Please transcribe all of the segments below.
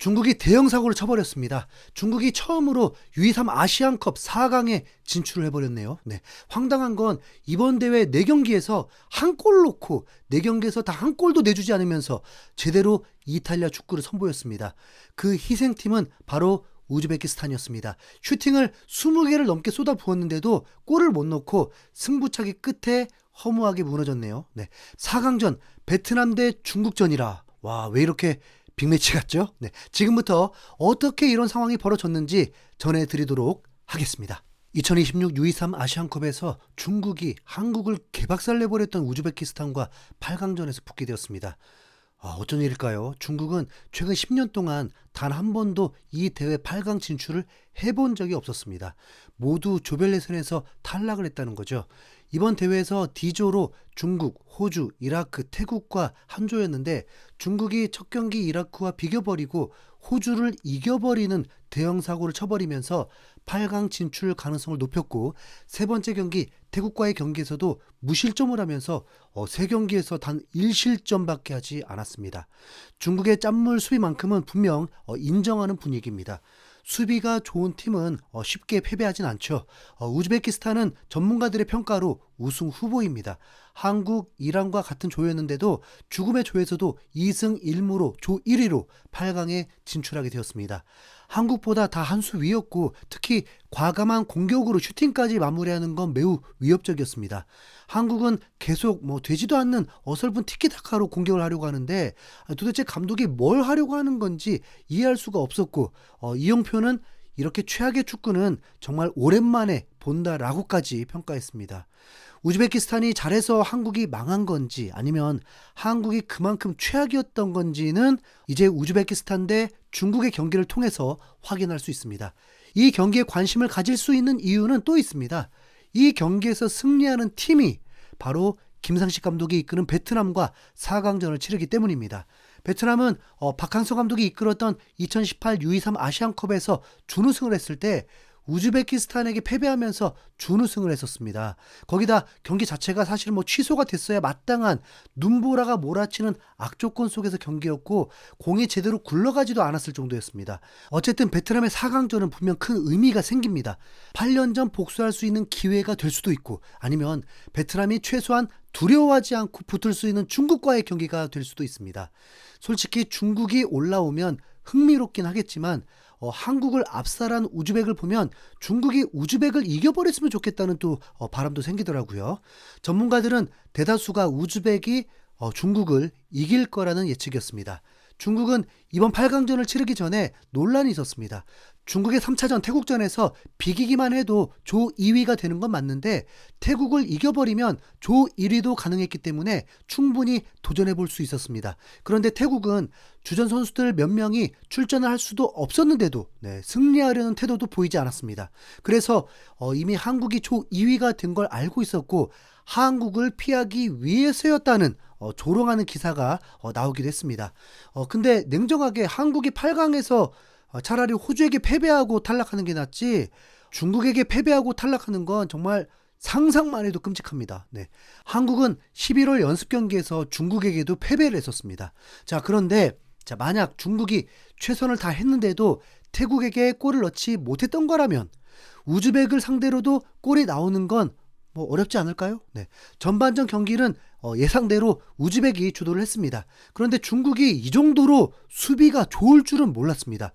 중국이 대형 사고를 쳐버렸습니다. 중국이 처음으로 U23 아시안컵 4강에 진출을 해버렸네요. 네, 황당한 건 이번 대회 4경기에서 한 골 넣고 4경기에서 다 한 골도 내주지 않으면서 제대로 이탈리아 축구를 선보였습니다. 그 희생팀은 바로 우즈베키스탄이었습니다. 슈팅을 20개를 넘게 쏟아부었는데도 골을 못 넣고 승부차기 끝에 허무하게 무너졌네요. 네, 4강전 베트남 대 중국전이라 와, 왜 이렇게 빅매치 같죠? 네, 지금부터 어떻게 이런 상황이 벌어졌는지 전해드리도록 하겠습니다. 2026 U23 아시안컵에서 중국이 한국을 개박살 내버렸던 우즈베키스탄과 8강전에서 붙게 되었습니다. 어쩐 일일까요? 중국은 최근 10년 동안 단 한 번도 이 대회 8강 진출을 해본 적이 없었습니다. 모두 조별 예선에서 탈락을 했다는 거죠. 이번 대회에서 D조로 중국, 호주, 이라크, 태국과 한 조였는데 중국이 첫 경기 이라크와 비겨버리고 호주를 이겨버리는 대형 사고를 쳐버리면서 8강 진출 가능성을 높였고, 세 번째 경기 태국과의 경기에서도 무실점을 하면서 3경기에서 단 1실점밖에 하지 않았습니다. 중국의 짠물 수비만큼은 분명 인정하는 분위기입니다. 수비가 좋은 팀은 쉽게 패배하진 않죠. 우즈베키스탄은 전문가들의 평가로 우승 후보입니다. 한국, 이란과 같은 조였는데도 죽음의 조에서도 2승 1무로 조 1위로 8강에 진출하게 되었습니다. 한국보다 다 한 수 위였고 특히 과감한 공격으로 슈팅까지 마무리하는 건 매우 위협적이었습니다. 한국은 계속 되지도 않는 어설픈 티키타카로 공격을 하려고 하는데 도대체 감독이 뭘 하려고 하는 건지 이해할 수가 없었고, 이영표는 이렇게 최악의 축구는 정말 오랜만에 본다라고까지 평가했습니다. 우즈베키스탄이 잘해서 한국이 망한 건지 아니면 한국이 그만큼 최악이었던 건지는 이제 우즈베키스탄 대 중국의 경기를 통해서 확인할 수 있습니다. 이 경기에 관심을 가질 수 있는 이유는 또 있습니다. 이 경기에서 승리하는 팀이 바로 김상식 감독이 이끄는 베트남과 4강전을 치르기 때문입니다. 베트남은 박항서 감독이 이끌었던 2018 U23 아시안컵에서 준우승을 했을 때 우즈베키스탄에게 패배하면서 준우승을 했었습니다. 거기다 경기 자체가 사실 취소가 됐어야 마땅한 눈보라가 몰아치는 악조건 속에서 경기였고 공이 제대로 굴러가지도 않았을 정도였습니다. 어쨌든 베트남의 4강전은 분명 큰 의미가 생깁니다. 8년 전 복수할 수 있는 기회가 될 수도 있고, 아니면 베트남이 최소한 두려워하지 않고 붙을 수 있는 중국과의 경기가 될 수도 있습니다. 솔직히 중국이 올라오면 흥미롭긴 하겠지만 한국을 압살한 우즈벡을 보면 중국이 우즈벡을 이겨버렸으면 좋겠다는 또 바람도 생기더라고요. 전문가들은 대다수가 우즈벡이 중국을 이길 거라는 예측이었습니다. 중국은 이번 8강전을 치르기 전에 논란이 있었습니다. 중국의 3차전 태국전에서 비기기만 해도 조 2위가 되는 건 맞는데 태국을 이겨버리면 조 1위도 가능했기 때문에 충분히 도전해 볼 수 있었습니다. 그런데 태국은 주전 선수들 몇 명이 출전을 할 수도 없었는데도 승리하려는 태도도 보이지 않았습니다. 그래서 이미 한국이 조 2위가 된 걸 알고 있었고 한국을 피하기 위해서였다는 조롱하는 기사가 나오기도 했습니다. 근데 냉정하게 한국이 8강에서 차라리 호주에게 패배하고 탈락하는 게 낫지 중국에게 패배하고 탈락하는 건 정말 상상만 해도 끔찍합니다. 네. 한국은 11월 연습 경기에서 중국에게도 패배를 했었습니다. 그런데 만약 중국이 최선을 다했는데도 태국에게 골을 넣지 못했던 거라면 우즈벡을 상대로도 골이 나오는 건 어렵지 않을까요? 네. 전반전 경기는 예상대로 우즈벡이 주도를 했습니다. 그런데 중국이 이 정도로 수비가 좋을 줄은 몰랐습니다.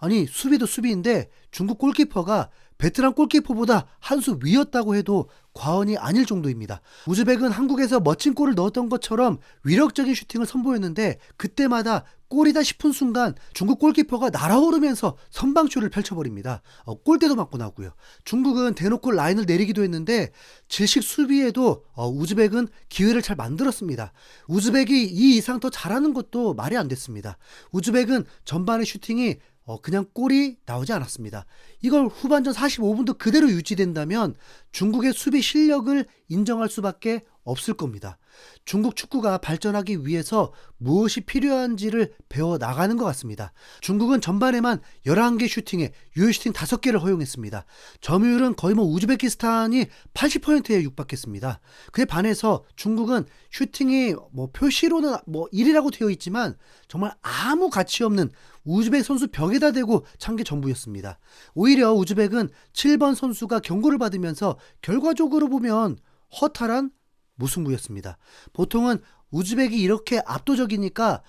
아니, 수비도 수비인데 중국 골키퍼가 베트남 골키퍼보다 한 수 위였다고 해도 과언이 아닐 정도입니다. 우즈벡은 한국에서 멋진 골을 넣었던 것처럼 위력적인 슈팅을 선보였는데 그때마다 골이다 싶은 순간 중국 골키퍼가 날아오르면서 선방쇼를 펼쳐버립니다. 골대도 맞고 나고요. 중국은 대놓고 라인을 내리기도 했는데 질식 수비에도 우즈벡은 기회를 잘 만들었습니다. 우즈벡이 이 이상 더 잘하는 것도 말이 안 됐습니다. 우즈벡은 전반의 슈팅이 그냥 골이 나오지 않았습니다. 이걸 후반전 45분도 그대로 유지된다면 중국의 수비 실력을 인정할 수밖에 없을 겁니다. 중국 축구가 발전하기 위해서 무엇이 필요한지를 배워 나가는 것 같습니다. 중국은 전반에만 11개 슈팅에 유효 슈팅 5개를 허용했습니다. 점유율은 거의 우즈베키스탄이 80%에 육박했습니다. 그에 반해서 중국은 슈팅이 표시로는 1이라고 되어 있지만 정말 아무 가치 없는 우즈벡 선수 벽에다 대고 찬 게 전부였습니다. 오히려 우즈벡은 7번 선수가 경고를 받으면서 결과적으로 보면 허탈한 무승부였습니다. 보통은 우즈벡이 이렇게 압도적이니까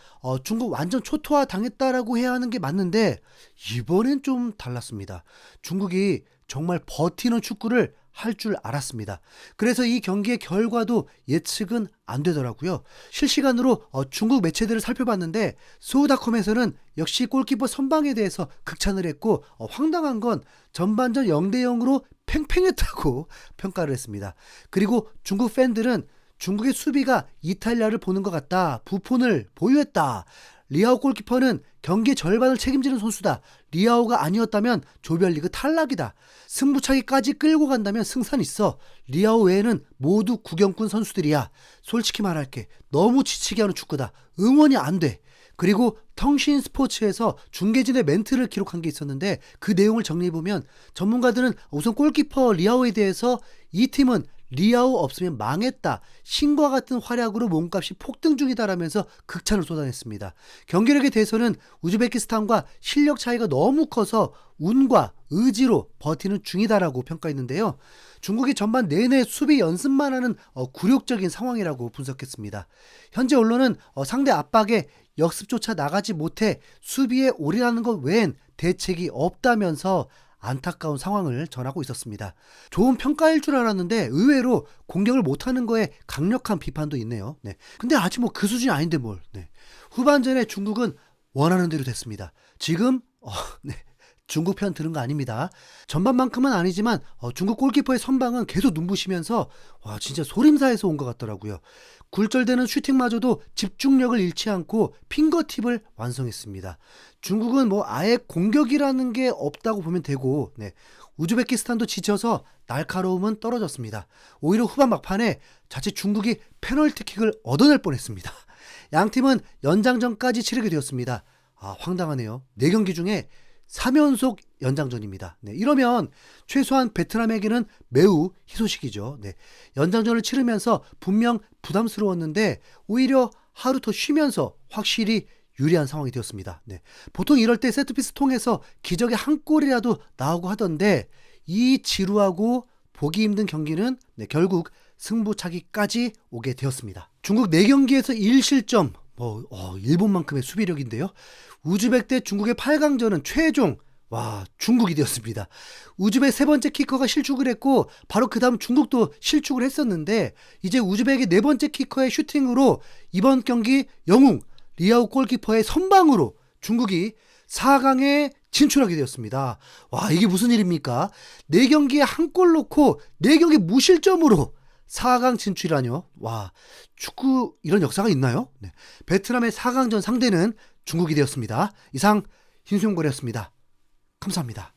중국 완전 초토화 당했다라고 해야 하는 게 맞는데 이번엔 좀 달랐습니다. 중국이 정말 버티는 축구를 할 줄 알았습니다. 그래서 이 경기의 결과도 예측은 안 되더라고요. 실시간으로 중국 매체들을 살펴봤는데 소우닷컴에서는 역시 골키퍼 선방에 대해서 극찬을 했고 황당한 건 전반전 0대0으로 팽팽했다고 평가를 했습니다. 그리고 중국 팬들은 중국의 수비가 이탈리아를 보는 것 같다. 부폰을 보유했다. 리아오 골키퍼는 경기 절반을 책임지는 선수다. 리아오가 아니었다면 조별리그 탈락이다. 승부차기까지 끌고 간다면 승산 있어. 리아오 외에는 모두 구경꾼 선수들이야. 솔직히 말할게. 너무 지치게 하는 축구다. 응원이 안 돼. 그리고 텅신 스포츠에서 중계진의 멘트를 기록한 게 있었는데 그 내용을 정리해보면 전문가들은 우선 골키퍼 리아오에 대해서 이 팀은 리아오 없으면 망했다. 신과 같은 활약으로 몸값이 폭등 중이다라면서 극찬을 쏟아냈습니다. 경기력에 대해서는 우즈베키스탄과 실력 차이가 너무 커서 운과 의지로 버티는 중이다라고 평가했는데요. 중국이 전반 내내 수비 연습만 하는 굴욕적인 상황이라고 분석했습니다. 현재 언론은 상대 압박에 역습조차 나가지 못해 수비에 올인하는 것 외엔 대책이 없다면서 안타까운 상황을 전하고 있었습니다. 좋은 평가일 줄 알았는데 의외로 공격을 못하는 거에 강력한 비판도 있네요. 네. 근데 아직 그 수준이 아닌데 뭘. 네. 후반전에 중국은 원하는 대로 됐습니다. 지금 중국 편 들은 거 아닙니다. 전반만큼은 아니지만 중국 골키퍼의 선방은 계속 눈부시면서 와 진짜 소림사에서 온 것 같더라고요. 굴절되는 슈팅마저도 집중력을 잃지 않고 핑거팁을 완성했습니다. 중국은 아예 공격이라는 게 없다고 보면 되고 우즈베키스탄도 지쳐서 날카로움은 떨어졌습니다. 오히려 후반 막판에 자칫 중국이 페널티킥을 얻어낼 뻔했습니다. 양팀은 연장전까지 치르게 되었습니다. 황당하네요. 4경기 중에 3연속 연장전입니다. 이러면 최소한 베트남에게는 매우 희소식이죠. 연장전을 치르면서 분명 부담스러웠는데 오히려 하루 더 쉬면서 확실히 유리한 상황이 되었습니다. 보통 이럴 때 세트피스 통해서 기적의 한 골이라도 나오고 하던데 이 지루하고 보기 힘든 경기는 결국 승부차기까지 오게 되었습니다. 중국 4경기에서 1실점, 일본만큼의 수비력인데요. 우즈벡 대 중국의 8강전은 최종 중국이 되었습니다. 우즈벡 세 번째 키커가 실축을 했고 바로 그 다음 중국도 실축을 했었는데 이제 우즈벡의 4번째 키커의 슈팅으로 이번 경기 영웅 리아오 골키퍼의 선방으로 중국이 4강에 진출하게 되었습니다. 이게 무슨 일입니까? 4경기에 한 골 넣고 4경기 무실점으로 4강 진출이라뇨. 축구 이런 역사가 있나요? 베트남의 4강전 상대는 중국이 되었습니다. 이상 흰수염고래였습니다. 감사합니다.